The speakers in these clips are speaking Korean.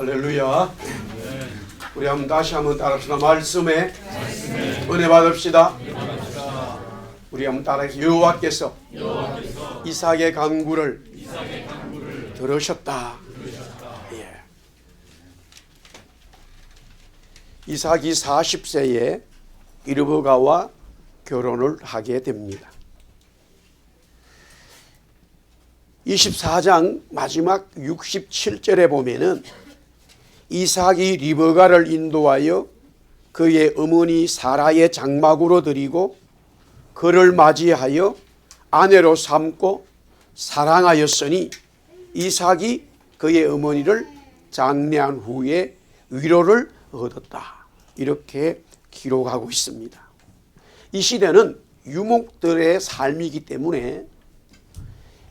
할렐루야. 우리 다시 한번 따라합시다. 말씀에 은혜 받읍시다. 우리 한번 따라해서 여호와께서 이삭의 간구를 들으셨다. 예. 이삭이 40세에 리브가와 결혼을 하게 됩니다. 24장 마지막 67절에 보면은 이삭이 리브가를 인도하여 그의 어머니 사라의 장막으로 들이고 그를 맞이하여 아내로 삼고 사랑하였으니 이삭이 그의 어머니를 장례한 후에 위로를 얻었다. 이렇게 기록하고 있습니다. 이 시대는 유목들의 삶이기 때문에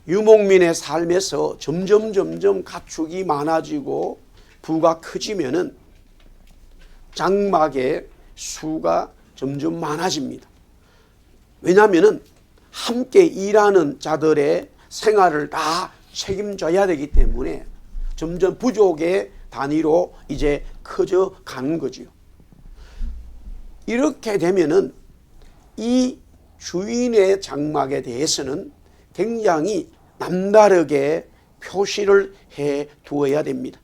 유목민의 삶에서 점점 가축이 많아지고 부가 커지면은 장막의 수가 점점 많아집니다. 왜냐하면은 함께 일하는 자들의 생활을 다 책임져야 되기 때문에 점점 부족의 단위로 이제 커져 가는 거죠. 이렇게 되면은 이 주인의 장막에 대해서는 굉장히 남다르게 표시를 해 두어야 됩니다.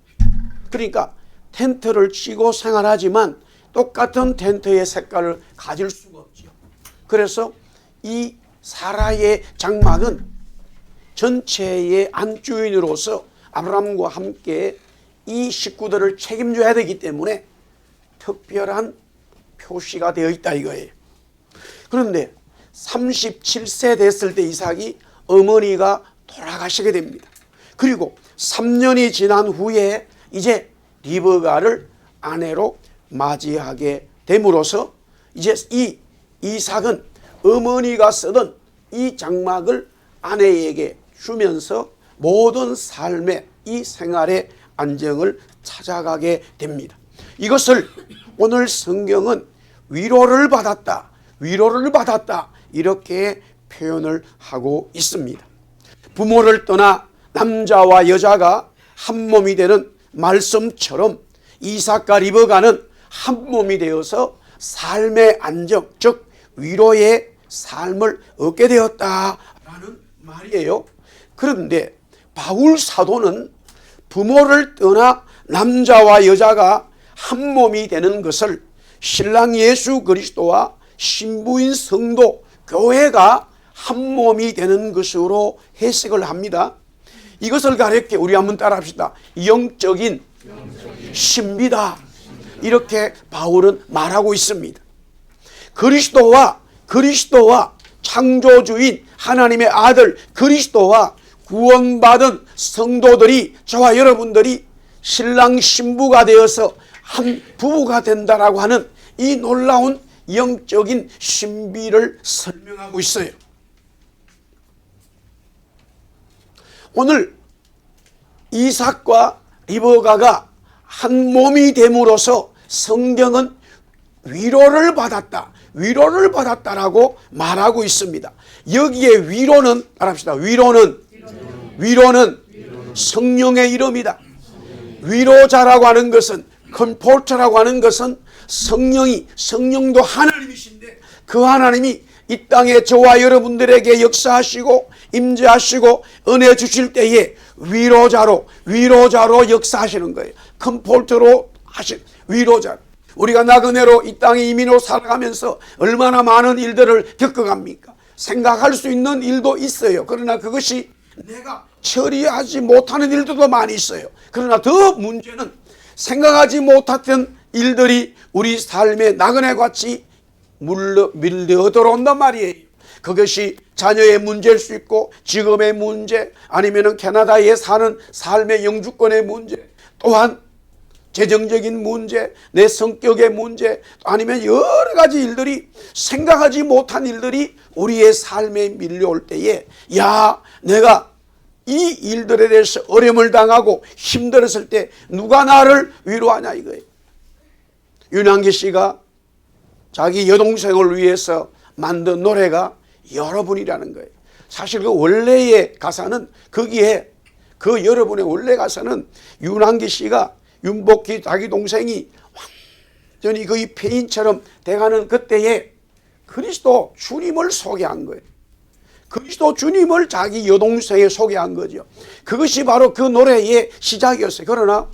그러니까 텐트를 치고 생활하지만 똑같은 텐트의 색깔을 가질 수가 없죠. 그래서 이 사라의 장막은 전체의 안주인으로서 아브라함과 함께 이 식구들을 책임져야 되기 때문에 특별한 표시가 되어 있다 이거예요. 그런데 37세 됐을 때 이삭이 어머니가 돌아가시게 됩니다. 그리고 3년이 지난 후에 이제 리브가를 아내로 맞이하게 됨으로써 이제 이 이삭은 어머니가 쓰던 이 장막을 아내에게 주면서 모든 삶의 이 생활의 안정을 찾아가게 됩니다. 이것을 오늘 성경은 위로를 받았다 이렇게 표현을 하고 있습니다. 부모를 떠나 남자와 여자가 한 몸이 되는 말씀처럼 이삭과 리브가는 한 몸이 되어서 삶의 안정, 즉 위로의 삶을 얻게 되었다라는 말이에요. 그런데 바울 사도는 부모를 떠나 남자와 여자가 한 몸이 되는 것을 신랑 예수 그리스도와 신부인 성도, 교회가 한 몸이 되는 것으로 해석을 합니다. 이것을 가르쳐 우리 한번 따라합시다. 영적인 신비다. 이렇게 바울은 말하고 있습니다. 그리스도와 창조주인 하나님의 아들 그리스도와 구원받은 성도들이, 저와 여러분들이 신랑 신부가 되어서 한 부부가 된다라고 하는 이 놀라운 영적인 신비를 설명하고 있어요. 오늘 이삭과 리브가가 한 몸이 됨으로써 성경은 위로를 받았다라고 말하고 있습니다. 여기에 위로는 따라합시다. 위로는 성령의 이름이다. 위로자라고 하는 것은, 컴포터라고 하는 것은 성령도 하나님이신데 그 하나님이 이 땅에 저와 여러분들에게 역사하시고 임재하시고 은혜 주실 때에 위로자로 역사하시는 거예요. 컴포터로 하신 위로자. 우리가 나그네로 이 땅에 이민으로 살아가면서 얼마나 많은 일들을 겪어갑니까? 생각할 수 있는 일도 있어요. 그러나 그것이 내가 처리하지 못하는 일들도 많이 있어요. 그러나 더 문제는 생각하지 못했던 일들이 우리 삶에 나그네같이 밀려 들어온단 말이에요. 그것이 자녀의 문제일 수 있고, 직업의 문제, 아니면 캐나다에 사는 삶의 영주권의 문제, 또한 재정적인 문제, 내 성격의 문제, 아니면 여러 가지 일들이, 생각하지 못한 일들이 우리의 삶에 밀려올 때에, 야, 내가 이 일들에 대해서 어려움을 당하고 힘들었을 때 누가 나를 위로하냐 이거예요. 윤한기 씨가 자기 여동생을 위해서 만든 노래가 여러분이라는 거예요. 사실 그 원래의 가사는 거기에 그 여러분의 원래 가사는 윤한기 씨가 윤복희 자기 동생이 완전히 거의 폐인처럼 돼가는 그때에 그리스도 주님을 소개한 거예요. 그리스도 주님을 자기 여동생에 소개한 거죠. 그것이 바로 그 노래의 시작이었어요. 그러나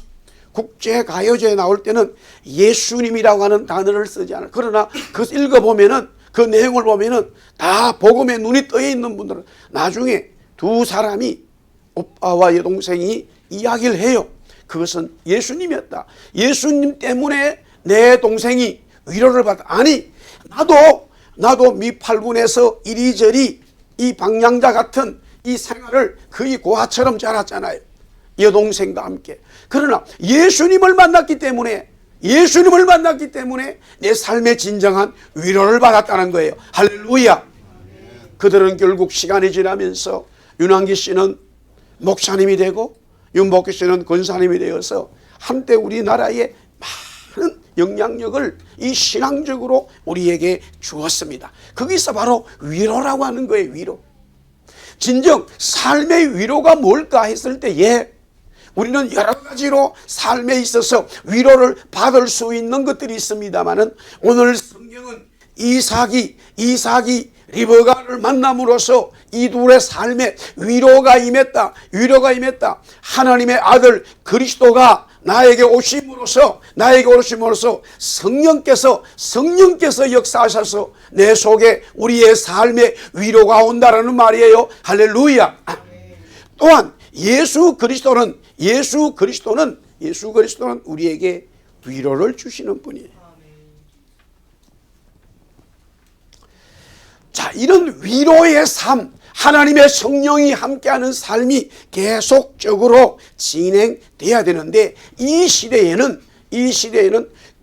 국제가요제에 나올 때는 예수님이라고 하는 단어를 쓰지 않아요. 그러나 그것을 읽어보면은, 그 내용을 보면은 다 복음에 눈이 떠 있는 분들은 나중에 두 사람이, 오빠와 여동생이 이야기를 해요. 그것은 예수님이었다. 예수님 때문에 내 동생이 위로를 받았다. 아니, 나도 미팔군에서 이리저리 이 방랑자 같은 이 생활을 거의 고아처럼 자랐잖아요. 여동생과 함께. 그러나 예수님을 만났기 때문에 내 삶의 진정한 위로를 받았다는 거예요. 할렐루야. 그들은 결국 시간이 지나면서 윤한기 씨는 목사님이 되고 윤복희 씨는 권사님이 되어서 한때 우리나라에 많은 영향력을 이 신앙적으로 우리에게 주었습니다. 거기서 바로 위로라고 하는 거예요. 위로. 진정 삶의 위로가 뭘까 했을 때에 우리는 여러 가지로 삶에 있어서 위로를 받을 수 있는 것들이 있습니다만은, 오늘 성경은 이삭이 리브가를 만남으로써 이 둘의 삶에 위로가 임했다. 하나님의 아들 그리스도가 나에게 오심으로써 성령께서 역사하셔서 내 속에 우리의 삶에 위로가 온다라는 말이에요. 할렐루야. 또한 예수 그리스도는 우리에게 위로를 주시는 분이에요. 자, 이런 위로의 삶, 하나님의 성령이 함께하는 삶이 계속적으로 진행돼야 되는데, 이 시대에는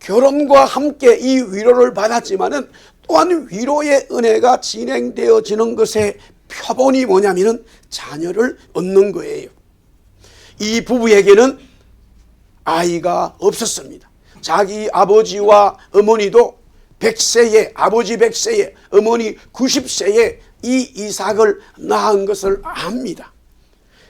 결혼과 함께 이 위로를 받았지만은 또한 위로의 은혜가 진행되어지는 것의 표본이 뭐냐면은 자녀를 얻는 거예요. 이 부부에게는 아이가 없었습니다. 자기 아버지와 어머니도 100세에, 아버지 100세에 어머니 90세에 이 이삭을 낳은 것을 압니다.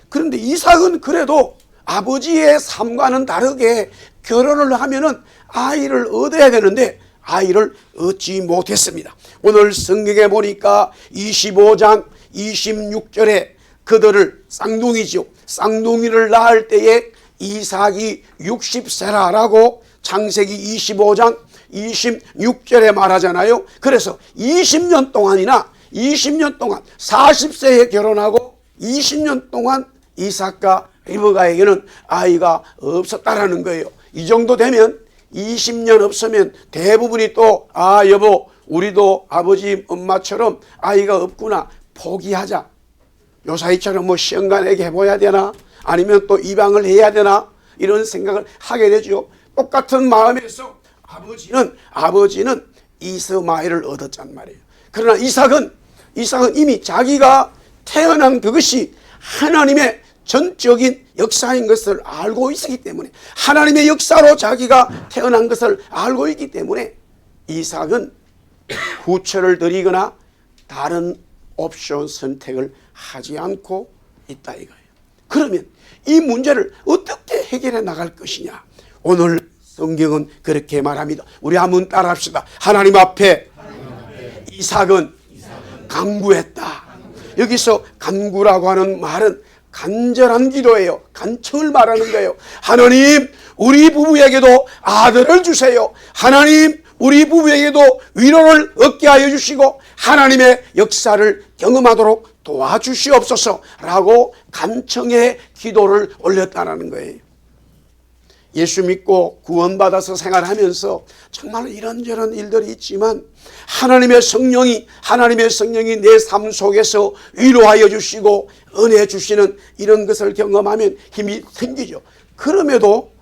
그런데 이삭은 그래도 아버지의 삶과는 다르게 결혼을 하면은 아이를 얻어야 되는데 아이를 얻지 못했습니다. 오늘 성경에 보니까 25장 26절에 그들을 쌍둥이를 낳을 때에 이삭이 60세라라고 창세기 25장 26절에 말하잖아요. 그래서 20년 동안 40세에 결혼하고 20년 동안 이삭과 리브가에게는 아이가 없었다라는 거예요. 이 정도 되면 20년 없으면 대부분이 또 여보 우리도 아버지 엄마처럼 아이가 없구나, 포기하자. 요사이처럼 뭐 시험관에게 해봐야 되나, 아니면 또 입양을 해야 되나, 이런 생각을 하게 되죠. 똑같은 마음에서 아버지는 이스마엘을 얻었단 말이에요. 그러나 이삭은 이미 자기가 태어난 그것이 하나님의 전적인 역사인 것을 알고 있었기 때문에, 하나님의 역사로 자기가 태어난 것을 알고 있기 때문에 이삭은 후처를 드리거나 다른 옵션 선택을 하지 않고 있다 이거예요. 그러면 이 문제를 어떻게 해결해 나갈 것이냐? 오늘 성경은 그렇게 말합니다. 우리 한번 따라합시다. 하나님 앞에 이삭은 간구했다. 여기서 간구라고 하는 말은 간절한 기도예요. 간청을 말하는 거예요. 하나님, 우리 부부에게도 아들을 주세요. 하나님, 우리 부부에게도 위로를 얻게 하여 주시고 하나님의 역사를 경험하도록 도와주시옵소서라고 간청의 기도를 올렸다는 거예요. 예수 믿고 구원받아서 생활하면서 정말 이런저런 일들이 있지만 하나님의 성령이 내 삶 속에서 위로하여 주시고 은혜 주시는 이런 것을 경험하면 힘이 생기죠. 그럼에도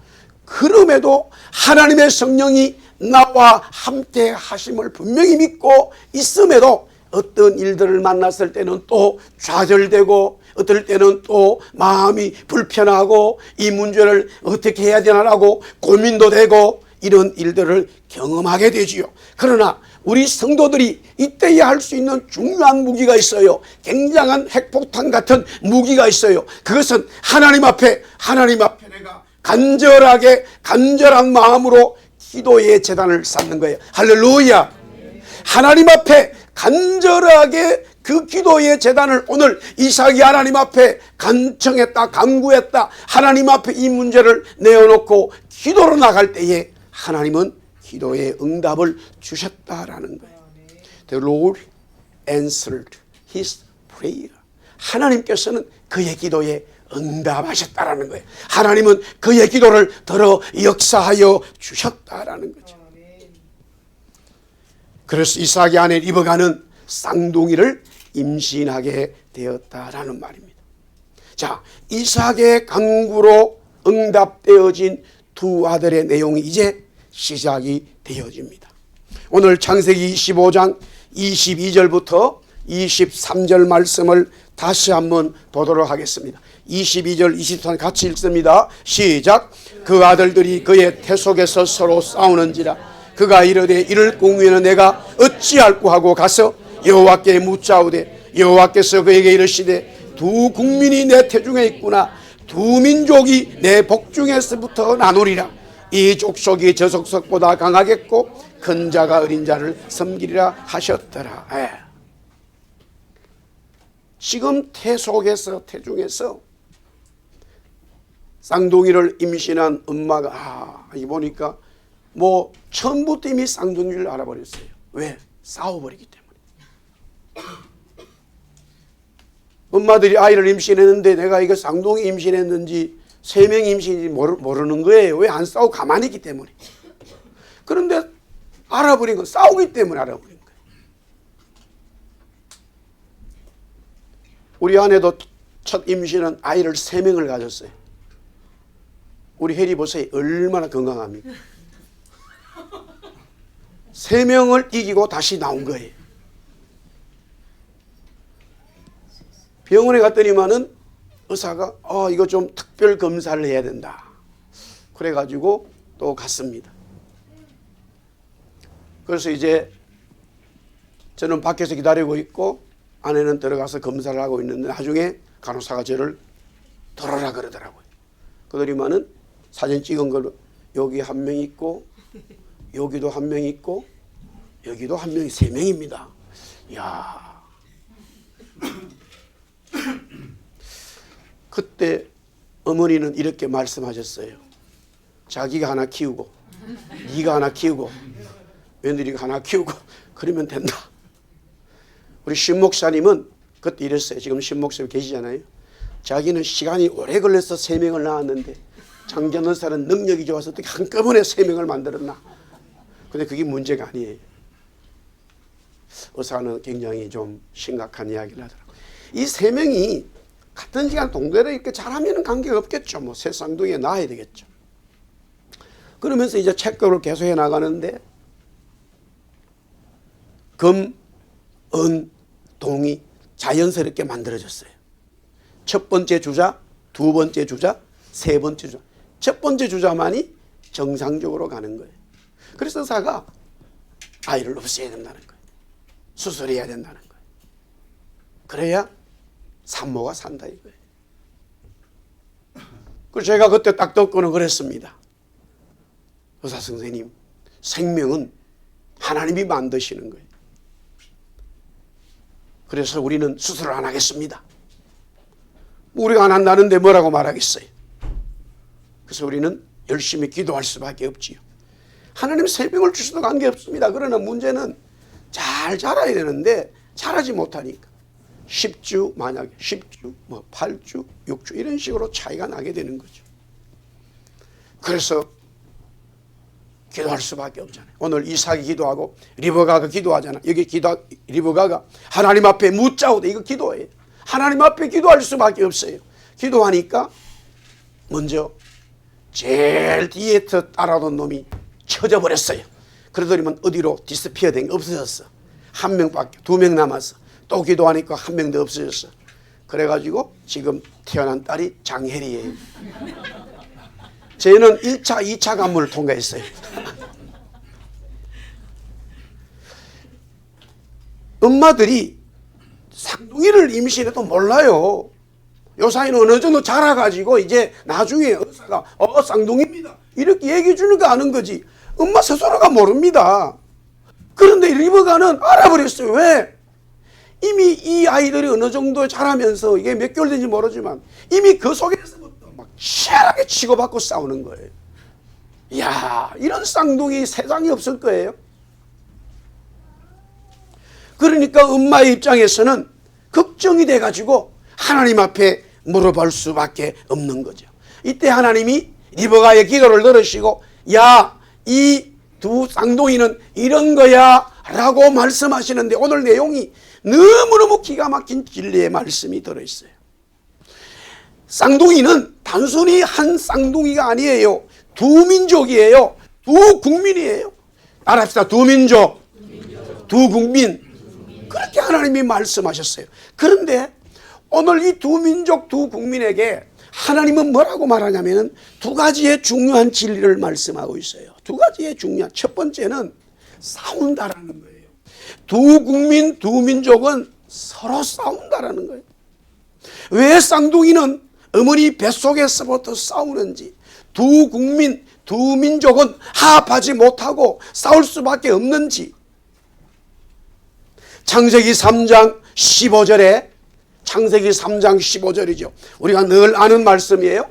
하나님의 성령이 나와 함께 하심을 분명히 믿고 있음에도 어떤 일들을 만났을 때는 또 좌절되고 어떨 때는 또 마음이 불편하고 이 문제를 어떻게 해야 되나라고 고민도 되고 이런 일들을 경험하게 되지요. 그러나 우리 성도들이 이때에 할 수 있는 중요한 무기가 있어요. 굉장한 핵폭탄 같은 무기가 있어요. 그것은 하나님 앞에 내가 간절한 마음으로 기도의 제단을 쌓는 거예요. 할렐루야. 하나님 앞에 간절하게 그 기도의 제단을 오늘 이삭이 하나님 앞에 간청했다, 간구했다. 하나님 앞에 이 문제를 내어놓고 기도로 나갈 때에 하나님은 기도의 응답을 주셨다라는 거예요. The Lord answered his prayer. 하나님께서는 그의 기도에 응답하셨다라는 거예요. 하나님은 그의 기도를 들어 역사하여 주셨다라는 거죠. 그래서 이삭의 아내 리브가는 쌍둥이를 임신하게 되었다라는 말입니다. 자, 이삭의 간구로 응답되어진 두 아들의 내용이 이제 시작이 되어집니다. 오늘 창세기 25장 22절부터 23절 말씀을 다시 한번 보도록 하겠습니다. 22절 23절 같이 읽습니다. 시작. 그 아들들이 그의 태 속에서 서로 싸우는지라 그가 이르되 이를 공유에는 내가 어찌할꼬 하고 가서 여호와께 묻자오되 여호와께서 그에게 이르시되 두 국민이 내 태중에 있구나. 두 민족이 내 복중에서부터 나누리라. 이 족속이 저 족속보다 강하겠고 큰 자가 어린 자를 섬기리라 하셨더라. 지금 태중에서 쌍둥이를 임신한 엄마가 이 보니까 뭐 처음부터 이미 쌍둥이를 알아버렸어요. 왜? 싸워버리기 때문에. 엄마들이 아이를 임신했는데 내가 이거 쌍둥이 임신했는지 3명 임신인지 모르는 거예요. 왜 안 싸우고 가만히 있기 때문에. 그런데 알아버린 건 싸우기 때문에 알아버린 거예요. 우리 아내도 첫 임신은 아이를 3명을 가졌어요. 우리 혜리 보세요. 얼마나 건강합니까? 3명을 이기고 다시 나온 거예요. 병원에 갔더니만은 의사가 이거 좀 특별 검사를 해야 된다. 그래가지고 또 갔습니다. 그래서 이제 저는 밖에서 기다리고 있고 아내는 들어가서 검사를 하고 있는데 나중에 간호사가 저를 들어라 그러더라고요. 그러더니만은 사진 찍은 걸로 여기 한 명 있고 여기도 한 명 있고 여기도 한 명이 3명입니다. 이야. 그때 어머니는 이렇게 말씀하셨어요. 자기가 하나 키우고 네가 하나 키우고 며느리가 하나 키우고 그러면 된다. 우리 신 목사님은 그때 이랬어요. 지금 신 목사님 계시잖아요. 자기는 시간이 오래 걸려서 3명을 낳았는데 장전 의사는 능력이 좋아서 어떻게 한꺼번에 3명을 만들었나. 근데 그게 문제가 아니에요. 의사는 굉장히 좀 심각한 이야기를 하더라고요. 이 3명이 같은 시간 동대로 이렇게 잘하면 관계가 없겠죠. 뭐 새 쌍둥이에 낳아야 되겠죠. 그러면서 이제 책거를 계속 해 나가는데 금, 은, 동이 자연스럽게 만들어졌어요. 첫 번째 주자, 두 번째 주자, 세 번째 주자. 첫 번째 주자만이 정상적으로 가는 거예요. 그래서 의사가 아이를 없애야 된다는 거예요. 수술해야 된다는 거예요. 그래야 산모가 산다 이거예요. 그래서 제가 그때 딱 듣고는 그랬습니다. 의사 선생님, 생명은 하나님이 만드시는 거예요. 그래서 우리는 수술을 안 하겠습니다. 우리가 안 한다는데 뭐라고 말하겠어요. 그래서 우리는 열심히 기도할 수밖에 없지요. 하나님 생명을 주셔도 관계없습니다. 그러나 문제는 잘 자라야 되는데 자라지 못하니까 10주 만약에 10주, 8주, 6주 이런 식으로 차이가 나게 되는 거죠. 그래서 기도할 수밖에 없잖아요. 오늘 이삭이 기도하고 리브가가 기도하잖아. 여기 리브가가 하나님 앞에 묻자오되 이거 기도예요. 하나님 앞에 기도할 수밖에 없어요. 기도하니까 먼저 제일 뒤에 따라오던 놈이 쳐져버렸어요. 그러더니만 어디로 디스피어 된 게 없어졌어. 한 명밖에, 2명 남았어. 또 기도하니까 한 명도 없어졌어. 그래가지고 지금 태어난 딸이 장혜리예요. 저희는 1차, 2차 관문을 통과했어요. 엄마들이 쌍둥이를 임신해도 몰라요. 요 사이는 어느 정도 자라가지고 이제 나중에 의사가 쌍둥이입니다 이렇게 얘기해 주는 거 아는 거지 엄마 스스로가 모릅니다. 그런데 리브가는 알아버렸어요. 왜? 이미 이 아이들이 어느 정도 자라면서 이게 몇 개월 된지 모르지만 이미 그 속에서부터 막 치열하게 치고받고 싸우는 거예요. 이야, 이런 쌍둥이 세상에 없을 거예요. 그러니까 엄마의 입장에서는 걱정이 돼가지고 하나님 앞에 물어볼 수밖에 없는 거죠. 이때 하나님이 리브가의 기도를 들으시고 야, 이 두 쌍둥이는 이런 거야 라고 말씀하시는데 오늘 내용이 너무너무 기가 막힌 진리의 말씀이 들어있어요. 쌍둥이는 단순히 한 쌍둥이가 아니에요. 두 민족이에요. 두 국민이에요. 알합시다. 두 민족, 두 국민. 그렇게 하나님이 말씀하셨어요. 그런데 오늘 이 두 민족, 두 국민에게 하나님은 뭐라고 말하냐면은 두 가지의 중요한 진리를 말씀하고 있어요. 두 가지의 중요한, 첫 번째는 싸운다라는 거예요. 두 국민, 두 민족은 서로 싸운다라는 거예요. 왜 쌍둥이는 어머니 뱃속에서부터 싸우는지, 두 국민, 두 민족은 화합하지 못하고 싸울 수밖에 없는지, 창세기 3장 15절에 창세기 3장 15절이죠. 우리가 늘 아는 말씀이에요.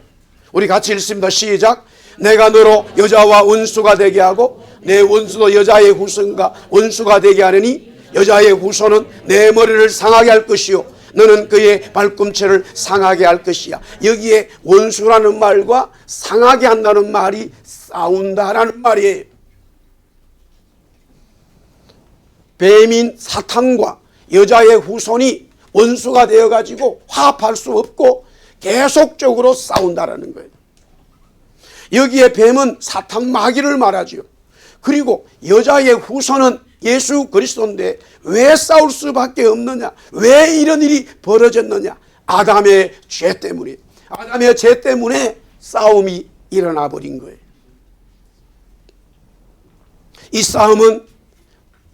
우리 같이 읽습니다. 시작. 내가 너로 여자와 원수가 되게 하고 내 원수도 여자의 후손과 원수가 되게 하느니 여자의 후손은 내 머리를 상하게 할 것이요 너는 그의 발꿈치를 상하게 할 것이야. 여기에 원수라는 말과 상하게 한다는 말이 싸운다라는 말이에요. 뱀인 사탄과 여자의 후손이 원수가 되어가지고 화합할 수 없고 계속적으로 싸운다라는 거예요. 여기에 뱀은 사탄 마귀를 말하죠. 그리고 여자의 후손은 예수 그리스도인데 왜 싸울 수밖에 없느냐? 왜 이런 일이 벌어졌느냐? 아담의 죄 때문에. 아담의 죄 때문에 싸움이 일어나 버린 거예요. 이 싸움은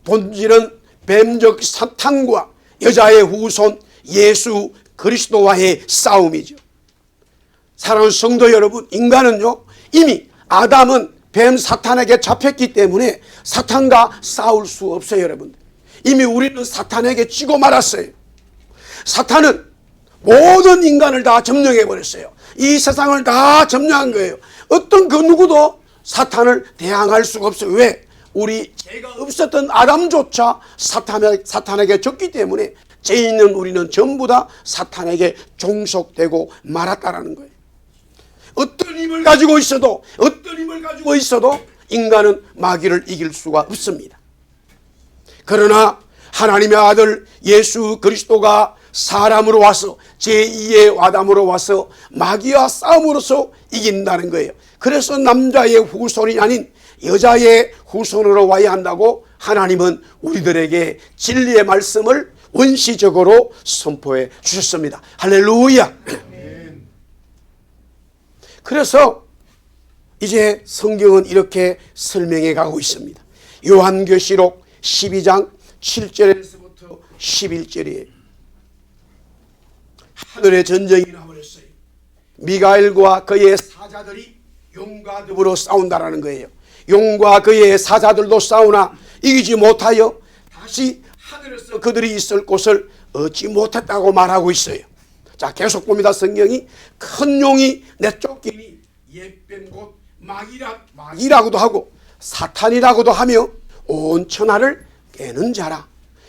본질은 뱀적 사탄과 여자의 후손 예수 그리스도와의 싸움이죠. 사랑하는 성도 여러분, 인간은요 이미 아담은 뱀 사탄에게 잡혔기 때문에 사탄과 싸울 수 없어요. 여러분, 이미 우리는 사탄에게 지고 말았어요. 사탄은 모든 인간을 다 점령해 버렸어요. 이 세상을 다 점령한 거예요. 어떤 그 누구도 사탄을 대항할 수가 없어요. 왜? 우리 죄가 없었던 아담조차 사탄에게 졌기 때문에 죄 있는 우리는 전부 다 사탄에게 종속되고 말았다라는 거예요. 어떤 힘을 가지고 있어도 인간은 마귀를 이길 수가 없습니다. 그러나 하나님의 아들 예수 그리스도가 사람으로 와서 제2의 아담으로 와서 마귀와 싸움으로써 이긴다는 거예요. 그래서 남자의 후손이 아닌 여자의 후손으로 와야 한다고 하나님은 우리들에게 진리의 말씀을 원시적으로 선포해 주셨습니다. 할렐루야. 그래서 이제 성경은 이렇게 설명해 가고 있습니다. 요한계시록 12장 7절에서부터 11절이에요. 하늘의 전쟁이 나버렸어요. 미가엘과 그의 사자들이 용과 더불어 싸운다라는 거예요. 용과 그의 사자들도 싸우나 이기지 못하여 다시 하늘에서 그들이 있을 곳을 얻지 못했다고 말하고 있어요. 자, 계속 봅니다. 성경이 큰 용이 내쫓기니 옛뱀 곧 마귀라고도 하고 사탄이라고도 하며 온 천하를 깨는 자라.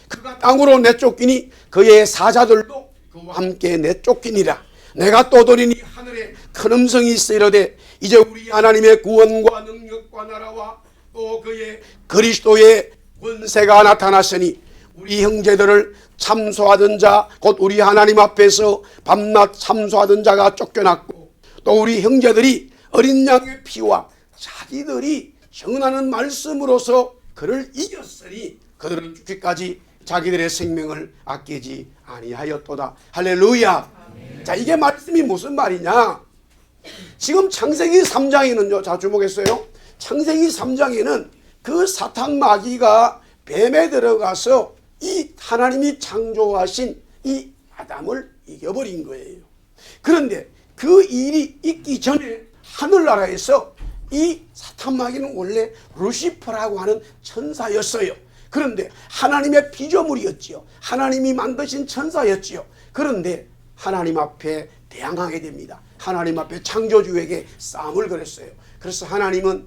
그가 땅으로 내쫓기니 그의 사자들도 그와 함께 내쫓기니라. 내가 떠돌이니 하늘에 큰 음성이 있어 이르되 이제 우리 하나님의 구원과 능력과 나라와 또 그의 그리스도의 권세가 나타났으니 우리 형제들을 참소하던 자 곧 우리 하나님 앞에서 밤낮 참소하던 자가 쫓겨났고 또 우리 형제들이 어린 양의 피와 자기들이 전하는 말씀으로서 그를 이겼으니 그들은 죽기까지 자기들의 생명을 아끼지 아니하였도다. 할렐루야. 아멘. 자, 이게 말씀이 무슨 말이냐? 지금 창세기 3장에는요, 자 주목했어요. 창세기 3장에는 그 사탄 마귀가 뱀에 들어가서 이 하나님이 창조하신 이 아담을 이겨버린 거예요. 그런데 그 일이 있기 전에 하늘나라에서 이 사탄 마귀는 원래 루시퍼라고 하는 천사였어요. 그런데 하나님의 피조물이었지요. 하나님이 만드신 천사였지요. 그런데 하나님 앞에 대항하게 됩니다. 하나님 앞에 창조주에게 싸움을 걸었어요. 그래서 하나님은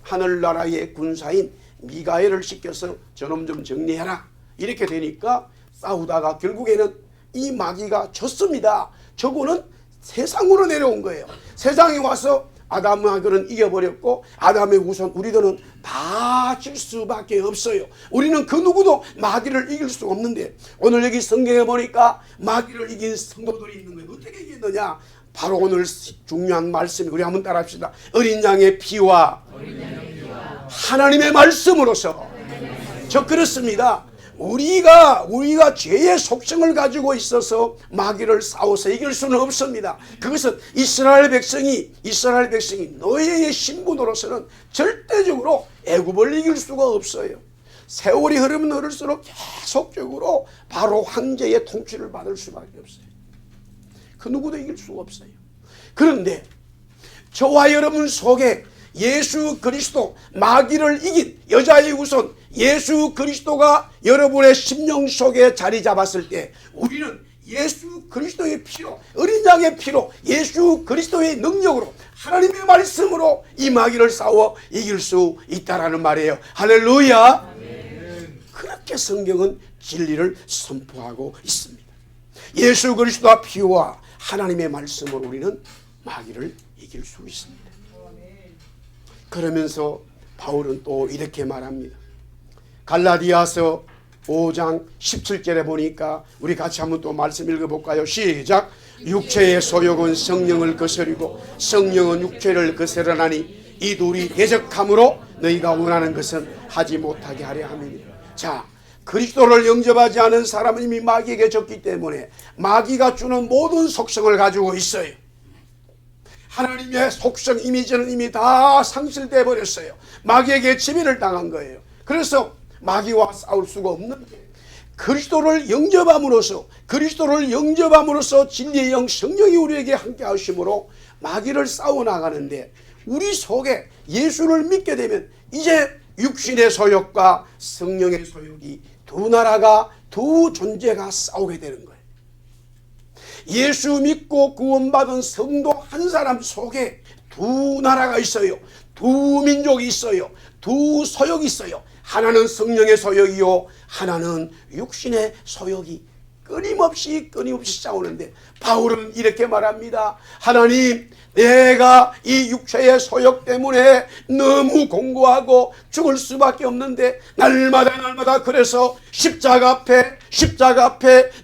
하늘나라의 군사인 미가엘을 시켜서 저놈 좀 정리해라. 이렇게 되니까 싸우다가 결국에는 이 마귀가 졌습니다. 저거는 세상으로 내려온 거예요. 세상에 와서 아담하고는 이겨버렸고 아담의 우선 우리들은 다 질 수밖에 없어요. 우리는 그 누구도 마귀를 이길 수 없는데 오늘 여기 성경에 보니까 마귀를 이긴 성도들이 있는 거예요. 어떻게 이겼느냐? 바로 오늘 중요한 말씀 우리 한번 따라합시다. 어린 양의 피와 하나님의 말씀으로서. 저 그렇습니다. 우리가 죄의 속성을 가지고 있어서 마귀를 싸워서 이길 수는 없습니다. 그것은 이스라엘 백성이 노예의 신분으로서는 절대적으로 애굽을 이길 수가 없어요. 세월이 흐르면 흐를수록 계속적으로 바로 황제의 통치를 받을 수밖에 없어요. 그 누구도 이길 수가 없어요. 그런데 저와 여러분 속에 예수 그리스도, 마귀를 이긴 여자의 우선 예수 그리스도가 여러분의 심령 속에 자리 잡았을 때 우리는 예수 그리스도의 피로, 어린 양의 피로, 예수 그리스도의 능력으로, 하나님의 말씀으로 이 마귀를 싸워 이길 수 있다라는 말이에요. 할렐루야. 아멘. 그렇게 성경은 진리를 선포하고 있습니다. 예수 그리스도와 피와 하나님의 말씀으로 우리는 마귀를 이길 수 있습니다. 그러면서 바울은 또 이렇게 말합니다. 갈라디아서 5장 17절에 보니까 우리 같이 한번 또 말씀 읽어볼까요? 시작. 육체의 소욕은 성령을 거스리고 성령은 육체를 거스르나니 이 둘이 대적함으로 너희가 원하는 것은 하지 못하게 하려 함이니라. 자, 그리스도를 영접하지 않은 사람은 이미 마귀에게 졌기 때문에 마귀가 주는 모든 속성을 가지고 있어요. 하나님의 속성 이미지는 이미 다 상실돼 버렸어요. 마귀에게 지배를 당한 거예요. 그래서 마귀와 싸울 수가 없는데 그리스도를 영접함으로써 진리의 영 성령이 우리에게 함께 하심으로 마귀를 싸워나가는데 우리 속에 예수를 믿게 되면 이제 육신의 소욕과 성령의 소욕이 두 나라가, 두 존재가 싸우게 되는 거예요. 예수 믿고 구원받은 성도 한 사람 속에 두 나라가 있어요. 두 민족이 있어요. 두 소욕이 있어요. 하나는 성령의 소욕이요, 하나는 육신의 소욕이 끊임없이 싸우는데 바울은 이렇게 말합니다. 하나님, 내가 이 육체의 소욕 때문에 너무 공고하고 죽을 수밖에 없는데 날마다 그래서 십자가 앞에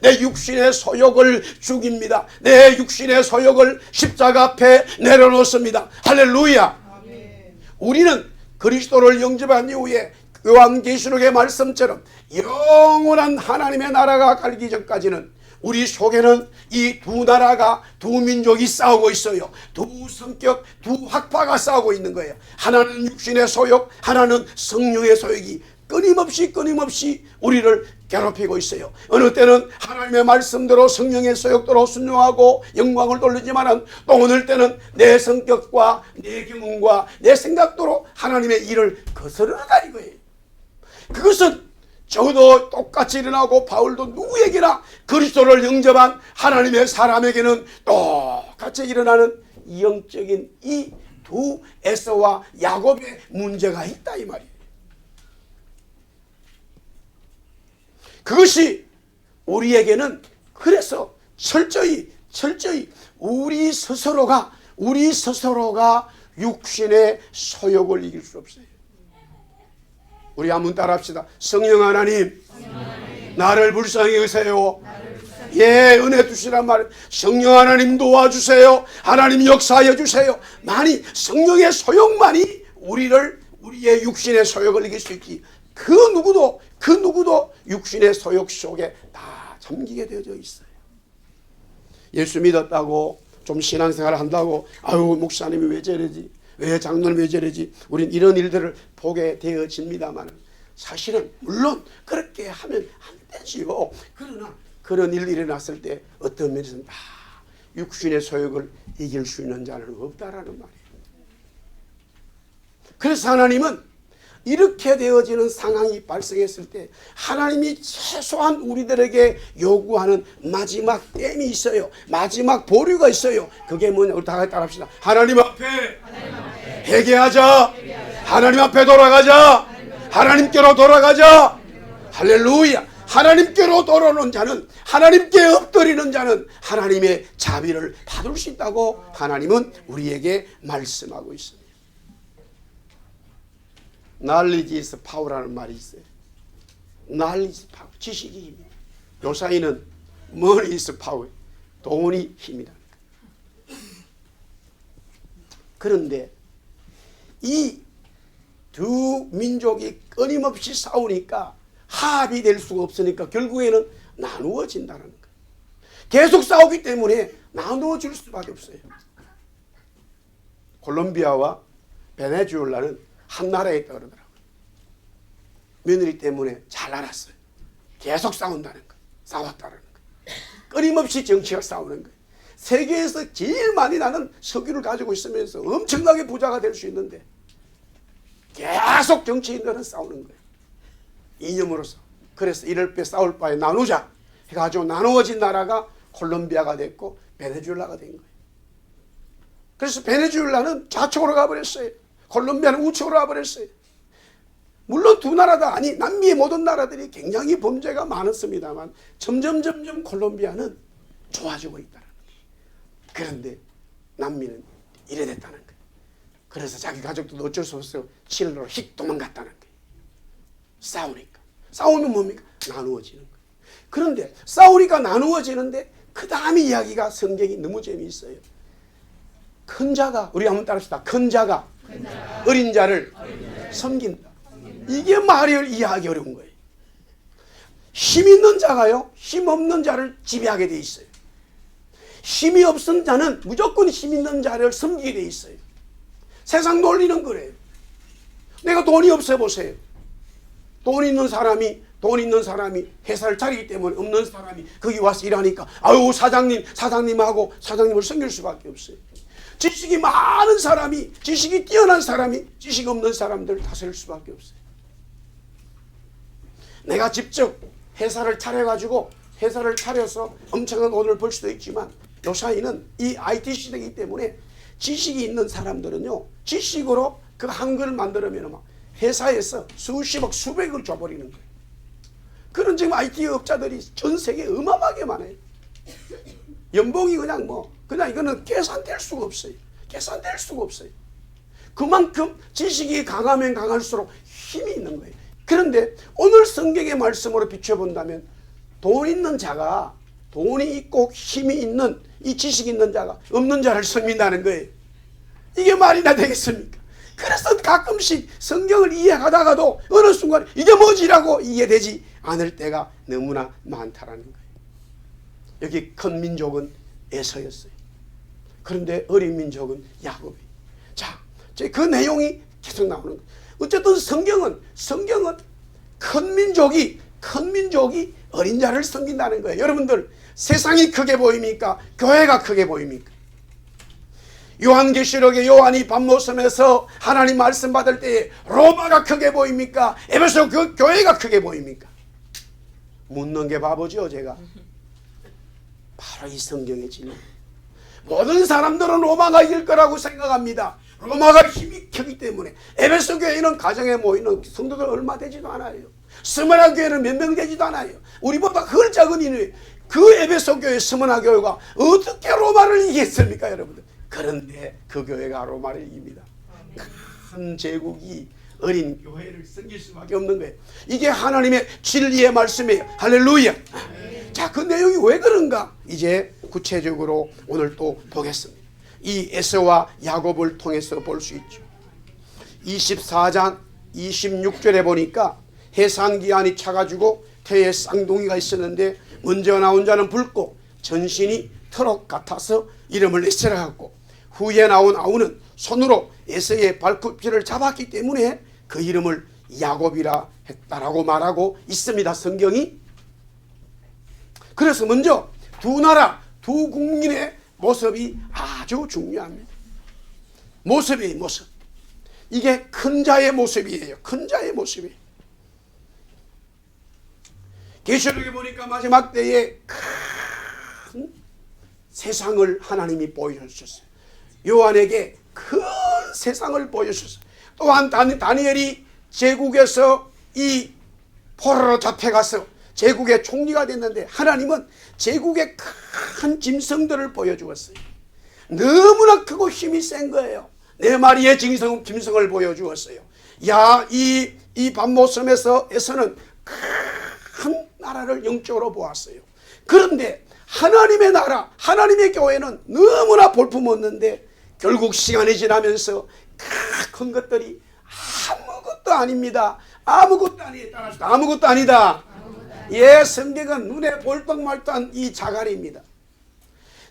내 육신의 소욕을 죽입니다. 내 육신의 소욕을 십자가 앞에 내려놓습니다. 할렐루야. 아멘. 우리는 그리스도를 영접한 이후에 요한계시록의 말씀처럼 영원한 하나님의 나라가 갈기 전까지는 우리 속에는 이 두 나라가, 두 민족이 싸우고 있어요. 두 성격, 두 학파가 싸우고 있는 거예요. 하나는 육신의 소욕, 하나는 성령의 소욕이 끊임없이 우리를 괴롭히고 있어요. 어느 때는 하나님의 말씀대로 성령의 소욕대로 순종하고 영광을 돌리지만 또 어느 때는 내 성격과 내 경험과 내 생각대로 하나님의 일을 거스르는 거예요. 그것은 저도 똑같이 일어나고 바울도 누구에게나 그리스도를 영접한 하나님의 사람에게는 똑같이 일어나는 영적인 이 두 에서와 야곱의 문제가 있다 이 말이에요. 그것이 우리에게는 그래서 철저히 우리 스스로가 육신의 소욕을 이길 수 없어요. 우리 한번 따라합시다. 성령 하나님, 나를 불쌍히 여기세요. 예, 은혜 주시란 말. 성령 하나님 도와주세요. 하나님 역사해 주세요. 만이 성령의 소욕만이 우리의 육신의 소욕을 이길 수 있지. 그 누구도 육신의 소욕 속에 다 잠기게 되어져 있어요. 예수 믿었다고 좀 신앙생활을 한다고 아유 목사님이 왜 저러지, 왜 장로님 왜 저러지, 우린 이런 일들을 보게 되어집니다만 사실은 물론 그렇게 하면 안 되지요. 그러나 그런 일이 일어났을 때 어떤 면에서는 육신의 소욕을 이길 수 있는 자는 없다라는 말이에요. 그래서 하나님은 이렇게 되어지는 상황이 발생했을 때 하나님이 최소한 우리들에게 요구하는 마지막 댐이 있어요. 마지막 보류가 있어요. 그게 뭐냐? 우리 다 같이 따라합시다. 하나님 앞에 회개하자. 하나님 앞에 돌아가자. 하나님께로 돌아가자. 할렐루야. 하나님께로 돌아오는 자는, 하나님께 엎드리는 자는 하나님의 자비를 받을 수 있다고 하나님은 우리에게 말씀하고 있습니다. knowledge is power라는 말이 있어요. knowledge is power. 지식이 힘이에요. 요사이는 money is power. 돈이 힘이다. 그런데 이 두 민족이 끊임없이 싸우니까 합이 될 수가 없으니까 결국에는 나누어진다는 거예요. 계속 싸우기 때문에 나누어질 수밖에 없어요. 콜롬비아와 베네수엘라는 한 나라에 있다 그러더라고요. 며느리 때문에 잘 알았어요. 계속 싸운다는 거예요. 싸웠다는 거예요. 끊임없이 정치가 싸우는 거예요. 세계에서 제일 많이 나는 석유를 가지고 있으면서 엄청나게 부자가 될 수 있는데 계속 정치인들은 싸우는 거예요. 이념으로서. 그래서 이럴 때 싸울 바에 나누자 해가지고 나누어진 나라가 콜롬비아가 됐고 베네수엘라가 된 거예요. 그래서 베네수엘라는 좌측으로 가버렸어요. 콜롬비아는 우측으로 가버렸어요. 물론 두 나라 다 아니 남미의 모든 나라들이 굉장히 범죄가 많았습니다만 점점 콜롬비아는 좋아지고 있다는 거예요. 그런데 남미는 이래 됐다는 거예요. 그래서 자기 가족도 어쩔 수 없어요. 칠로로 휙 도망갔다는 거예요. 싸우니까. 싸우면 뭡니까? 나누어지는 거예요. 그런데 싸우니까 나누어지는데 그 다음에 이야기가 성경이 너무 재미있어요. 큰 자가, 우리 한번 따라합시다. 큰 자가 어린 자를 섬긴다. 이게 말을 이해하기 어려운 거예요. 힘 있는 자가요, 힘 없는 자를 지배하게 돼 있어요. 힘이 없은 자는 무조건 힘 있는 자를 섬기게 돼 있어요. 세상 논리는 그래요. 내가 돈이 없어 보세요. 돈 있는 사람이 회사를 차리기 때문에 없는 사람이 거기 와서 일하니까 아유 사장님하고 사장님을 섬길 수밖에 없어요. 지식이 많은 사람이, 지식이 뛰어난 사람이 지식 없는 사람들을 다스릴 수밖에 없어요. 내가 직접 회사를 차려서 엄청난 돈을 벌 수도 있지만 요사이는 이 IT 시대이기 때문에 지식이 있는 사람들은요, 지식으로 그 한 걸 만들면 막 회사에서 수십억, 수백을 줘버리는 거예요. 그런 지금 IT 업자들이 전 세계에 어마어마하게 많아요. 연봉이 그냥 이거는 계산될 수가 없어요. 계산될 수가 없어요. 그만큼 지식이 강하면 강할수록 힘이 있는 거예요. 그런데 오늘 성경의 말씀으로 비춰본다면 돈 있는 자가, 돈이 있고 힘이 있는 이 지식이 있는 자가 없는 자를 섬긴다는 거예요. 이게 말이나 되겠습니까? 그래서 가끔씩 성경을 이해하다가도 어느 순간 이게 뭐지라고 이해되지 않을 때가 너무나 많다라는 거예요. 여기 큰 민족은 에서였어요. 그런데 어린 민족은 야곱이에요. 자, 그 내용이 계속 나오는 거예요. 어쨌든 성경은 큰 민족이 어린 자를 섬긴다는 거예요. 여러분들, 세상이 크게 보입니까? 교회가 크게 보입니까? 요한계시록에 요한이 밤모섬에서 하나님 말씀 받을 때에 로마가 크게 보입니까? 에베소 교회가 크게 보입니까? 묻는 게 바보죠, 제가. 바로 이 성경의 진리. 모든 사람들은 로마가 이길 거라고 생각합니다. 로마가 힘이 크기 때문에. 에베소 교회는 가정에 모이는 성도들 얼마 되지도 않아요. 스무나 교회는 몇 명 되지도 않아요. 우리보다 훨 작은 인류. 그 에베소 교회 스무나 교회가 어떻게 로마를 이겼습니까, 여러분들? 그런데 그 교회가 로마를 이깁니다. 큰 제국이 어린 교회를 섬길 수밖에 없는 거예요. 이게 하나님의 진리의 말씀이에요. 할렐루야. 자, 그 내용이 왜 그런가? 이제 구체적으로 오늘 또 보겠습니다. 이 에서와 야곱을 통해서 볼 수 있죠. 24장 26절에 보니까 해산기한이 차가지고 태에 쌍둥이가 있었는데 먼저 나온 자는 붉고 전신이 트럭 같아서 이름을 에서라 하고, 후에 나온 아우는 손으로 에서의 발굽질을 잡았기 때문에 그 이름을 야곱이라 했다라고 말하고 있습니다, 성경이. 그래서 먼저 두 나라, 두 국민의 모습이 아주 중요합니다. 모습이 모습. 이게 큰 자의 모습이에요. 큰 자의 모습이에요. 계시록에 보니까 마지막 때에 큰 세상을 하나님이 보여주셨어요. 요한에게 큰 세상을 보여주셨어요. 또한 다니엘이 제국에서 이 포로로 잡혀가서 제국의 총리가 됐는데 하나님은 제국의 큰 짐승들을 보여주었어요. 너무나 크고 힘이 센 거예요. 네 마리의 짐승을 보여주었어요. 야, 이 반모섬에서는 큰 나라를 영적으로 보았어요. 그런데 하나님의 나라, 하나님의 교회는 너무나 볼품없는데 결국 시간이 지나면서 큰 것들이 아무것도 아닙니다. 아무것도 아니에요. 따라서 아무것도 아니다. 예, 성경은 눈에 볼떡말떡한 이 자갈입니다.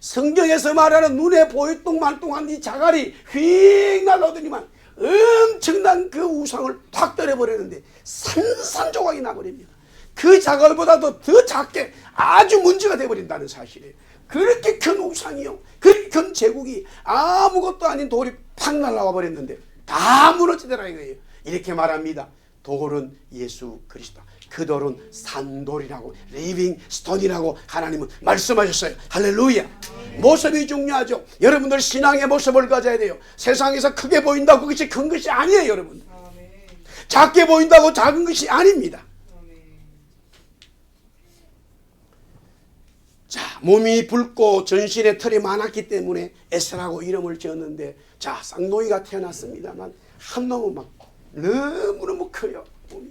성경에서 말하는 눈에 보일떡말떡한 이 자갈이 휙 날아오더니만 엄청난 그 우상을 팍 때려버리는데 산산조각이 나버립니다. 그 자갈보다도 더 작게 아주 문제가 되어버린다는 사실이에요. 그렇게 큰 우상이요, 그렇게 큰 제국이 아무것도 아닌 돌이 팍 날아와 버렸는데 다 무너지더라 이거예요. 이렇게 말합니다. 돌은 예수 그리스도. 그 돌은 산돌이라고, 리빙 스톤이라고 하나님은 말씀하셨어요. 할렐루야. 모습이 중요하죠. 여러분들 신앙의 모습을 가져야 돼요. 세상에서 크게 보인다고 그것이 큰 것이 아니에요. 여러분, 작게 보인다고 작은 것이 아닙니다. 자, 몸이 붉고 전신에 털이 많았기 때문에 에스라고 이름을 지었는데, 자, 쌍둥이가 태어났습니다만 한 놈은 막 너무너무 커요. 몸이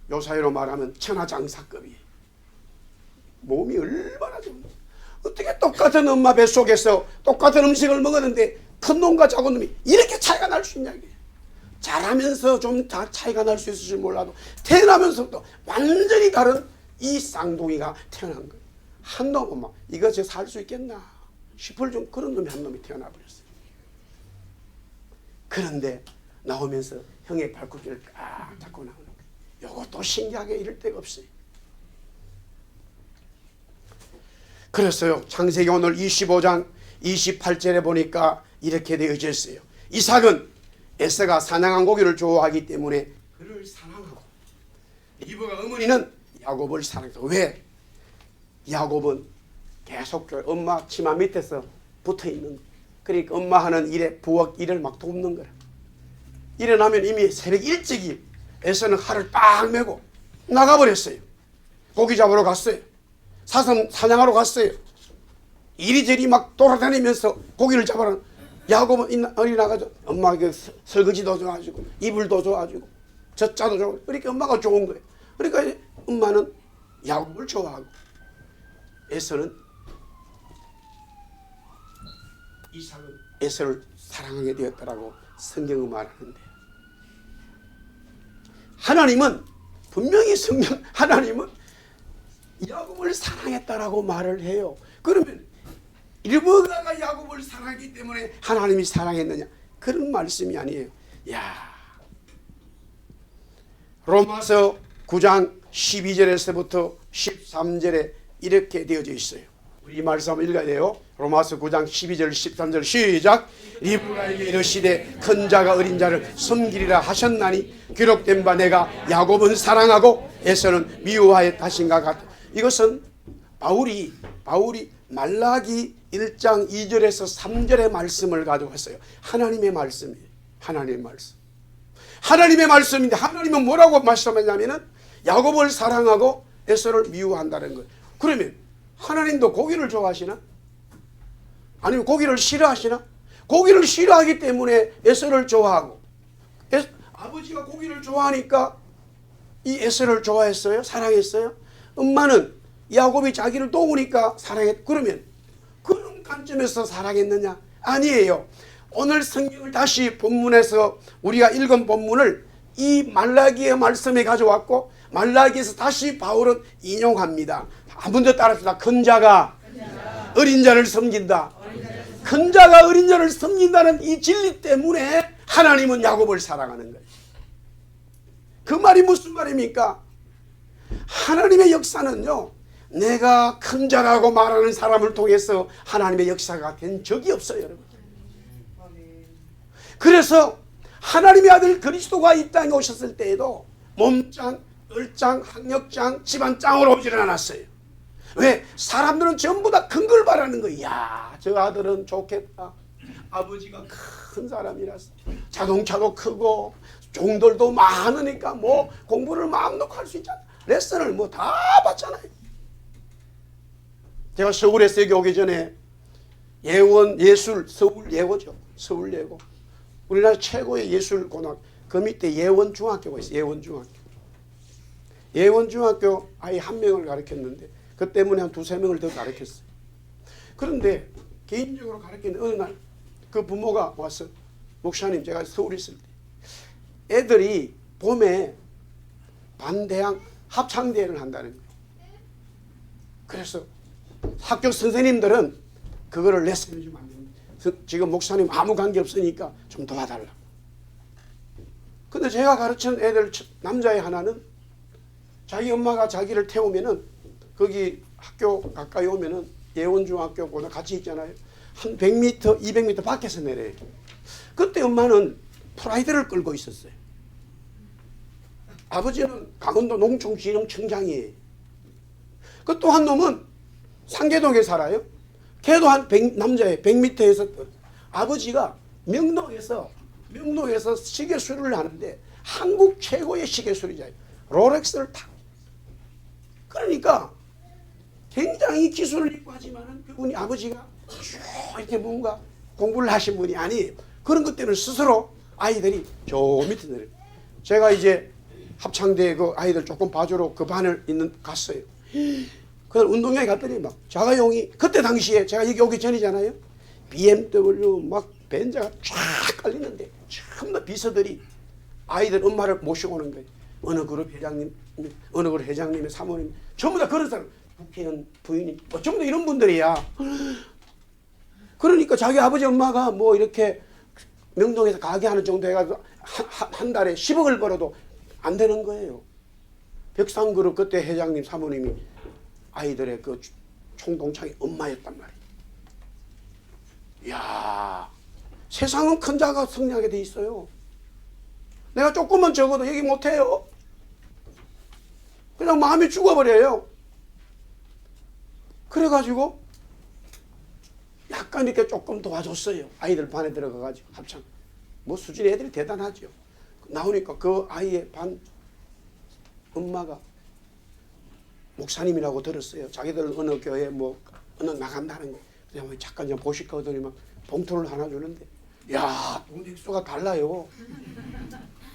요사이로 말하면 천하장사급이에요. 몸이 얼마나 좋은지. 어떻게 똑같은 엄마 뱃속에서 똑같은 음식을 먹었는데 큰 놈과 작은 놈이 이렇게 차이가 날 수 있냐 이게. 자라면서 좀 차이가 날 수 있을지 몰라도 태어나면서부터 완전히 다른 이 쌍둥이가 태어난 거예요. 한 놈은 막 이거 저 살 수 있겠나 싶을 좀 그런 놈이 한 놈이 태어나 버렸어요. 그런데 나오면서 형의 발굽기를 꽉 잡고 나오는 거예요. 이것도 신기하게 이럴 데가 없어요. 그랬어요. 창세기 오늘 25장 28절에 보니까 이렇게 되어져 있어요. 이삭은 에서가 사냥한 고기를 좋아하기 때문에 그를 사랑하고, 리브가 어머니는 야곱을 사랑했어. 왜? 야곱은 계속 엄마 치마 밑에서 붙어있는 거야. 그러니까 엄마 하는 일에 부엌 일을 막 돕는 거야. 일어나면 이미 새벽 일찍이 에서는 칼을 딱 메고 나가버렸어요. 고기 잡으러 갔어요. 사슴 사냥하러 갔어요. 이리저리 막 돌아다니면서 고기를 잡아라. 야곱은 어린아가지고 엄마에게 설거지도 좋아가지고 이불도 좋아가지고 젖자도 좋아가지고 그러니까 엄마가 좋은 거예요. 그러니까 엄마는 야곱을 좋아하고 에서는 이삭은 에서를 사랑하게 되었다라고 성경은 말하는데, 하나님은 분명히 하나님은 야곱을 사랑했다라고 말을 해요. 그러면 리브가가 야곱을 사랑했기 때문에 하나님이 사랑했느냐? 그런 말씀이 아니에요. 야, 로마서 9장 12절에서부터 13절에 이렇게 되어져 있어요. 우리 말씀 한번 읽어야 돼요. 로마서 9장 12절 13절 시작. 리브가에게 이르시되 큰 자가 어린 자를 섬기리라 하셨나니 기록된 바 내가 야곱은 사랑하고 에서는 미워하였다 하신가 같다. 이것은 바울이 말라기 1장 2절에서 3절의 말씀을 가지고 했어요. 하나님의 말씀이에요. 하나님의 말씀. 하나님의 말씀인데 하나님은 뭐라고 말씀하냐면은 야곱을 사랑하고 에서를 미워한다는 거예요. 그러면 하나님도 고기를 좋아하시나? 아니면 고기를 싫어하시나? 고기를 싫어하기 때문에 에서를 좋아하고, 아버지가 고기를 좋아하니까 이 에서를 좋아했어요? 사랑했어요? 엄마는 야곱이 자기를 도우니까 사랑했. 그러면 그런 관점에서 사랑했느냐? 아니에요. 오늘 성경을 다시 본문에서 우리가 읽은 본문을 이 말라기의 말씀에 가져왔고 말라기에서 다시 바울은 인용합니다. 한 번 더 따라합시다. 큰 자가 어린 자를 섬긴다. 큰 자가 어린 자를 섬긴다는 이 진리 때문에 하나님은 야곱을 사랑하는 거예요. 그 말이 무슨 말입니까? 하나님의 역사는요, 내가 큰 자라고 말하는 사람을 통해서 하나님의 역사가 된 적이 없어요, 여러분. 그래서 하나님의 아들 그리스도가 이 땅에 오셨을 때에도 몸짱, 을짱, 학력짱, 집안짱으로 오지는 않았어요. 왜? 사람들은 전부 다 큰 걸 바라는 거예요. 야, 저 아들은 좋겠다. 아버지가 큰 사람이라서 자동차도 크고 종들도 많으니까 뭐 공부를 마음 놓고 할 수 있잖아. 레슨을 뭐 다 받잖아요. 제가 서울에서 여기 오기 전에 예원, 예술, 서울 예고죠. 서울 예고. 우리나라 최고의 예술 고등학교. 그 밑에 예원 중학교가 있어요. 예원 중학교. 예원 중학교 아이 한 명을 가르쳤는데 그 때문에 한 두세 명을 더 가르쳤어요. 그런데 개인적으로 가르치는 어느 날 그 부모가 와서 목사님, 제가 서울에 있을 때 애들이 봄에 반대항 합창대회를 한다는 거예요. 그래서 학교 선생님들은 그거를 레슨해 주면 안 됩니다. 지금 목사님 아무 관계 없으니까 좀 도와달라고. 근데 제가 가르치는 애들 남자애 하나는 자기 엄마가 자기를 태우면은 거기 학교 가까이 오면은 예원중학교보다 같이 있잖아요. 한 100m, 200m 밖에서 내려요. 그때 엄마는 프라이드를 끌고 있었어요. 아버지는 강원도 농촌진흥청장이에요. 그 또 한 놈은 상계동에 살아요. 걔도 한 남자애 100m에서 아버지가 명동에서 시계수를 하는데 한국 최고의 시계수리자예요. 롤렉스를 타. 그러니까 굉장히 기술을 있고 하지만은 그분이 아버지가 쭉 이렇게 뭔가 공부를 하신 분이 아니에요. 그런 것 때문에 스스로 아이들이 저 밑에 내려요. 제가 이제 합창대 그 아이들 조금 봐주러 그 반을 갔어요. 그날 운동장에 갔더니 막 자가용이 그때 당시에 제가 여기 오기 전이잖아요. BMW 막 벤자가 쫙 깔리는데 전부 다 비서들이 아이들 엄마를 모시고 오는 거예요. 어느 그룹 회장님, 어느 그룹 회장님의 사모님, 전부 다 그런 사람, 국회의원 부인이 전부 다 이런 분들이야. 그러니까 자기 아버지 엄마가 뭐 이렇게 명동에서 가게 하는 정도 해가지고 한 달에 10억을 벌어도 안 되는 거예요. 벽상그룹 그때 회장님 사모님이 아이들의 그 총동창의 엄마였단 말이에요. 이야, 세상은 큰 자가 승리하게 돼 있어요. 내가 조금만 적어도 얘기 못해요. 그냥 마음이 죽어버려요. 그래가지고 약간 이렇게 조금 도와줬어요. 아이들 반에 들어가가지고 합창. 뭐 수준의 애들이 대단하죠. 나오니까 그 아이의 반 엄마가 목사님이라고 들었어요. 자기들 어느 교회 뭐 어느 나간다는 거. 그냥 잠깐 좀 보실까 하더니 막 봉투를 하나 주는데, 야, 돈 액수가 달라요.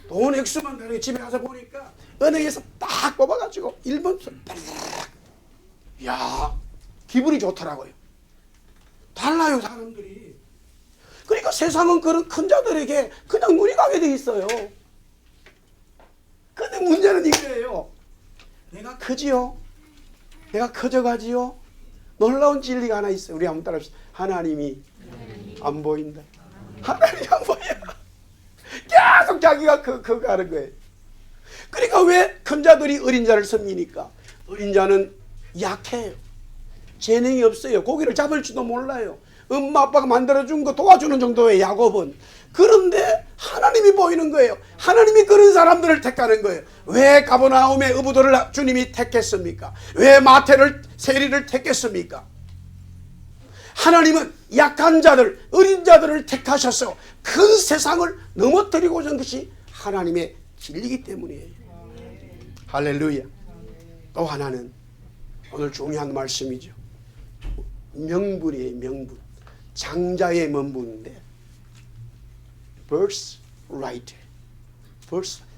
돈 액수만 다르게 집에 가서 보니까 은행에서 딱 뽑아가지고 1번 딱. 야, 기분이 좋더라고요. 달라요, 사람들이. 그러니까 세상은 그런 큰 자들에게 그냥 눈이 가게 돼 있어요. 근데 문제는 이거예요. 내가 크지요? 내가 커져가지요? 놀라운 진리가 하나 있어요. 우리 한번 따라합시다. 하나님이 안 보인다. 하나님이 안 보여. 계속 자기가 그거 하는 거예요. 그러니까 왜 큰 자들이 어린 자를 섬기니까? 어린 자는 약해요. 재능이 없어요. 고기를 잡을지도 몰라요. 엄마 아빠가 만들어준 거 도와주는 정도의 야곱은. 그런데 하나님이 보이는 거예요. 하나님이 그런 사람들을 택하는 거예요. 왜 가버나움의 어부들을 주님이 택했습니까? 왜 마태를, 세리를 택했습니까? 하나님은 약한 자들, 어린 자들을 택하셔서 큰 세상을 넘어뜨리고자 한 것이 하나님의 진리이기 때문이에요. 할렐루야. 또 하나는 오늘 중요한 말씀이죠. 명분이에요. 명분. 장자의 명분인데 birthright.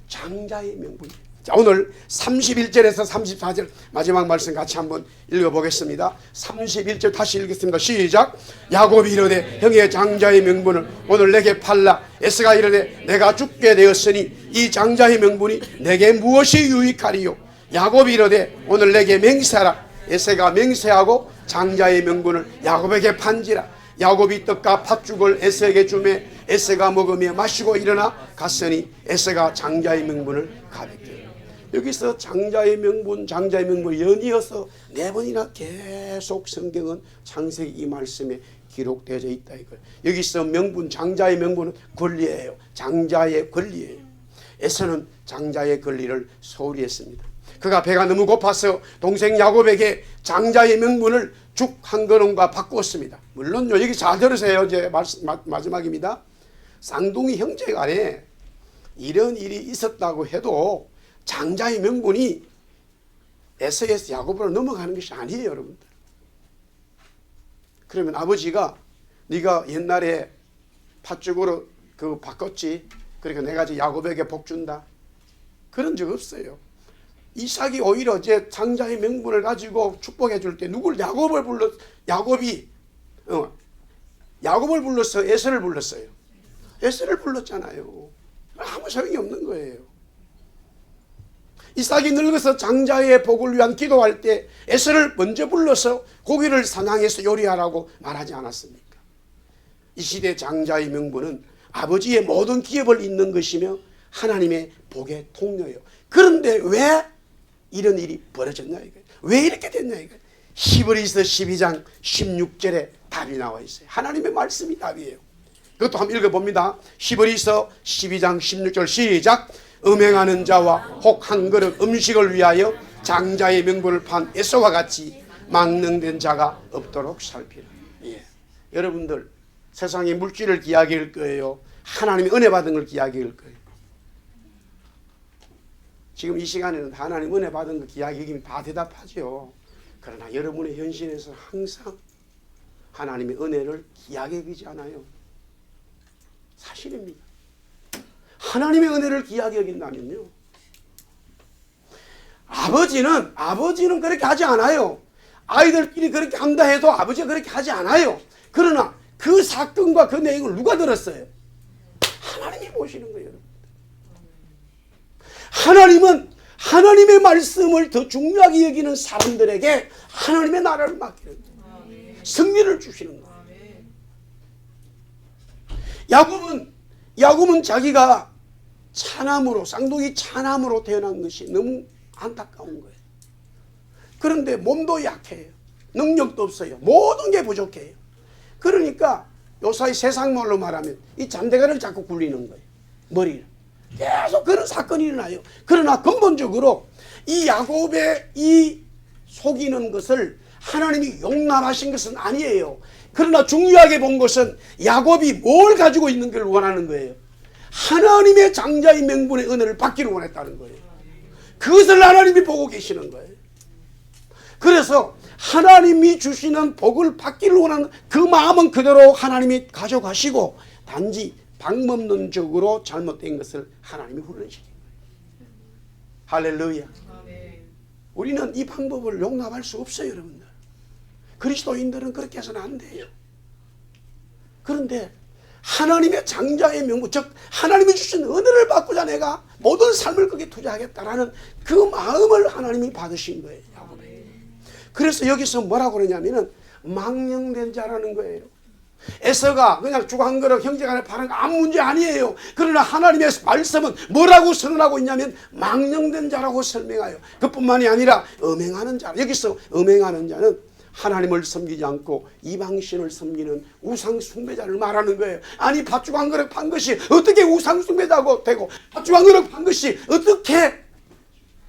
장자의 명분이에요. 자, 오늘 31절에서 34절 마지막 말씀 같이 한번 읽어보겠습니다. 31절 다시 읽겠습니다. 시작. 야곱이 이르되 형의 장자의 명분을 오늘 내게 팔라. 에서가 이르되 내가 죽게 되었으니 이 장자의 명분이 내게 무엇이 유익하리요. 야곱이 이르되 오늘 내게 맹세하라. 에서가 맹세하고 장자의 명분을 야곱에게 판지라. 야곱이 떡과 팥죽을 에서에게 주매 에서가 먹으며 마시고 일어나 갔으니 에서가 장자의 명분을 가볍게. 여기서 장자의 명분, 장자의 명분 연이어서 4번이나 계속 성경은 창세기 이 말씀에 기록되어 있다 이거예요. 여기서 명분, 장자의 명분은 권리예요. 장자의 권리예요. 에서는 장자의 권리를 소홀히 했습니다. 그가 배가 너무 고파서 동생 야곱에게 장자의 명분을 죽 한 그릇과 바꾸었습니다. 물론요, 여기 잘 들으세요. 이제 마지막입니다. 쌍둥이 형제간에 이런 일이 있었다고 해도 장자의 명분이 에서에서 야곱으로 넘어가는 것이 아니에요, 여러분들. 그러면 아버지가 네가 옛날에 팥죽으로 그 바꿨지, 그러니까 내가 이제 야곱에게 복 준다, 그런 적 없어요. 이삭이 오히려 이제 장자의 명분을 가지고 축복해 줄 때 누굴 야곱을 불러서 에서를 불렀어요. 에서를 불렀잖아요. 아무 소용이 없는 거예요. 이삭이 늙어서 장자의 복을 위한 기도할 때 에서를 먼저 불러서 고기를 사냥해서 요리하라고 말하지 않았습니까? 이 시대 장자의 명분은 아버지의 모든 기업을 잇는 것이며 하나님의 복의 통로예요. 그런데 왜 이런 일이 벌어졌냐 이거예요. 왜 이렇게 됐냐 이거예요. 히브리서 12장 16절에 답이 나와 있어요. 하나님의 말씀이 답이에요. 그것도 한번 읽어봅니다. 히브리서 12장 16절 시작. 음행하는 자와 혹 한 그릇 음식을 위하여 장자의 명분을 판 에서와 같이 망령된 자가 없도록 살피라. 예. 여러분들 세상의 물질을 기약일 거예요, 하나님의 은혜 받은 걸 기약일 거예요? 지금 이 시간에는 하나님 은혜 받은 거 기약이기면 다 대답하죠. 그러나 여러분의 현실에서 항상 하나님의 은혜를 기약에 여기지 않아요. 사실입니다. 하나님의 은혜를 기약에 여긴다면요, 아버지는 그렇게 하지 않아요. 아이들끼리 그렇게 한다 해도 아버지가 그렇게 하지 않아요. 그러나 그 사건과 그 내용을 누가 들었어요? 하나님이 보시는 거예요. 하나님은 하나님의 말씀을 더 중요하게 여기는 사람들에게 하나님의 나라를 맡기는 거예요. 승리를 주시는 거예요. 야곱은 자기가 차남으로, 쌍둥이 차남으로 태어난 것이 너무 안타까운 거예요. 그런데 몸도 약해요. 능력도 없어요. 모든 게 부족해요. 그러니까 요사이 세상 말로 말하면 이 잔대가를 자꾸 굴리는 거예요. 머리를. 계속 그런 사건이 일어나요. 그러나 근본적으로 이 야곱의 이 속이는 것을 하나님이 용납하신 것은 아니에요. 그러나 중요하게 본 것은 야곱이 뭘 가지고 있는 걸 원하는 거예요. 하나님의 장자의 명분의 은혜를 받기를 원했다는 거예요. 그것을 하나님이 보고 계시는 거예요. 그래서 하나님이 주시는 복을 받기를 원하는 그 마음은 그대로 하나님이 가져가시고, 단지 방법론적으로 잘못된 것을 하나님이 훈련시킨 거예요. 할렐루야. 우리는 이 방법을 용납할 수 없어요, 여러분들. 그리스도인들은 그렇게 해서는 안 돼요. 그런데 하나님의 장자의 명분, 즉 하나님이 주신 은혜를 받고자 내가 모든 삶을 거기에 투자하겠다라는 그 마음을 하나님이 받으신 거예요, 야곱이. 그래서 여기서 뭐라고 그러냐면은 망령된 자라는 거예요. 에서가 그냥 죽 한 그릇 형제간에 파는 거 아무 문제 아니에요. 그러나 하나님의 말씀은 뭐라고 선언하고 있냐면 망령된 자라고 설명해요. 그뿐만이 아니라 음행하는 자. 여기서 음행하는 자는 하나님을 섬기지 않고 이방신을 섬기는 우상 숭배자를 말하는 거예요. 아니, 팥죽 한 그릇 판 것이 어떻게 우상 숭배자가 되고 팥죽 한 그릇 판 것이 어떻게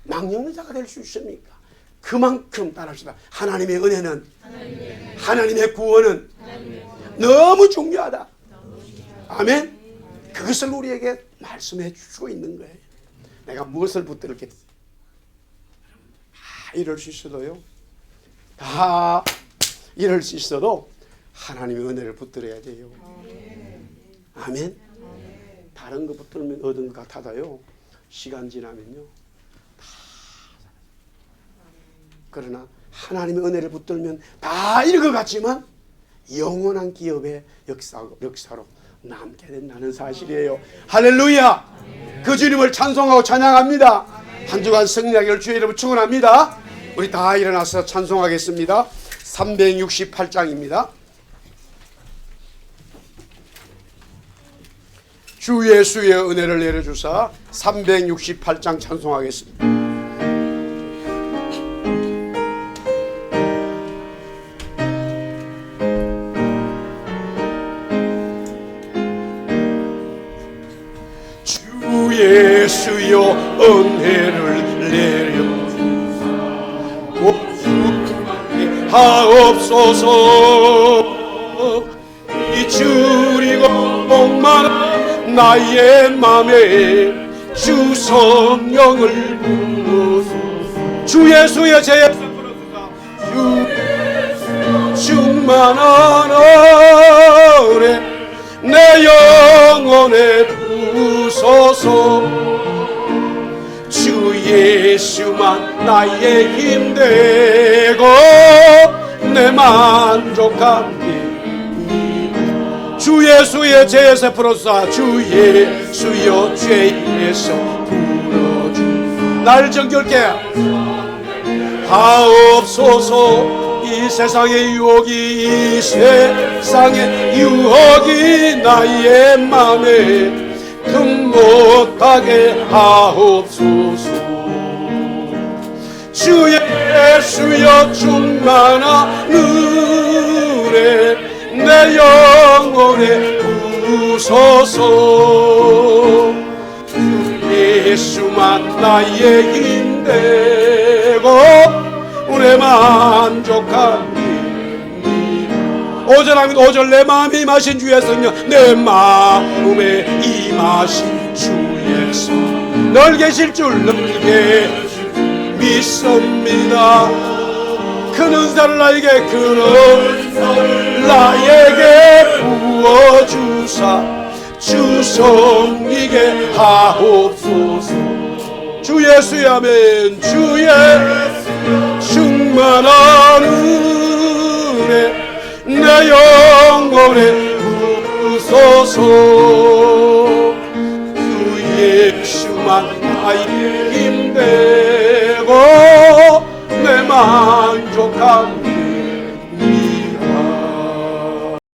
망령된 자가 될 수 있습니까? 그만큼 따라합시다. 하나님의 은혜는, 하나님의 구원은 너무 중요하다. 아멘. 그것을 우리에게 말씀해 주고 있는 거예요. 내가 무엇을 붙들겠어? 이럴 수 있어도요, 다 이럴 수 있어도 하나님의 은혜를 붙들어야 돼요. 아멘. 다른 거 붙들면 얻은 것 같아도요, 시간 지나면요 다. 그러나 하나님의 은혜를 붙들면 다 잃은 것 같지만 영원한 기업의 역사로 남게 된다는 사실이에요. 할렐루야. 그 주님을 찬송하고 찬양합니다. 한 주간 승리하기를 주의 이름으로 축원합니다. 우리 다 일어나서 찬송하겠습니다. 368장입니다. 주 예수의 은혜를 내려주사 368장 찬송하겠습니다. 예수여 은혜를 내려 하옵소서. 이 줄이고 목마른 나의 맘에 주 성령을 부으소서. 주 예수의 제 충만한 은혜 내 영혼에 부으소서. 주 예수만 나의 힘되고 내 만족한 주 예수의 죄에서 풀어주사. 주 예수여 죄에서 풀어주 날 정결케 하옵소서. 이 세상의 유혹이 이 세상의 유혹이 나의 맘에 금 못하게 하옵소서. 주 예수여 충만한 은혜 내 영혼에 부으소서. 주 예수만 나의 힘되고 내 만족한 오절하면 오절 내 마음에 임하신 주의 성령 내 마음에 임하신 주의 성령 널 계실 줄 넓게 믿습니다. 큰 은사를 나에게 부어주사 주 섬기게 하옵소서. 주 예수의 아멘. 주의 충만한 은혜 내 영혼에 부으소서. 주 예수만 나의 힘되고 내 만족한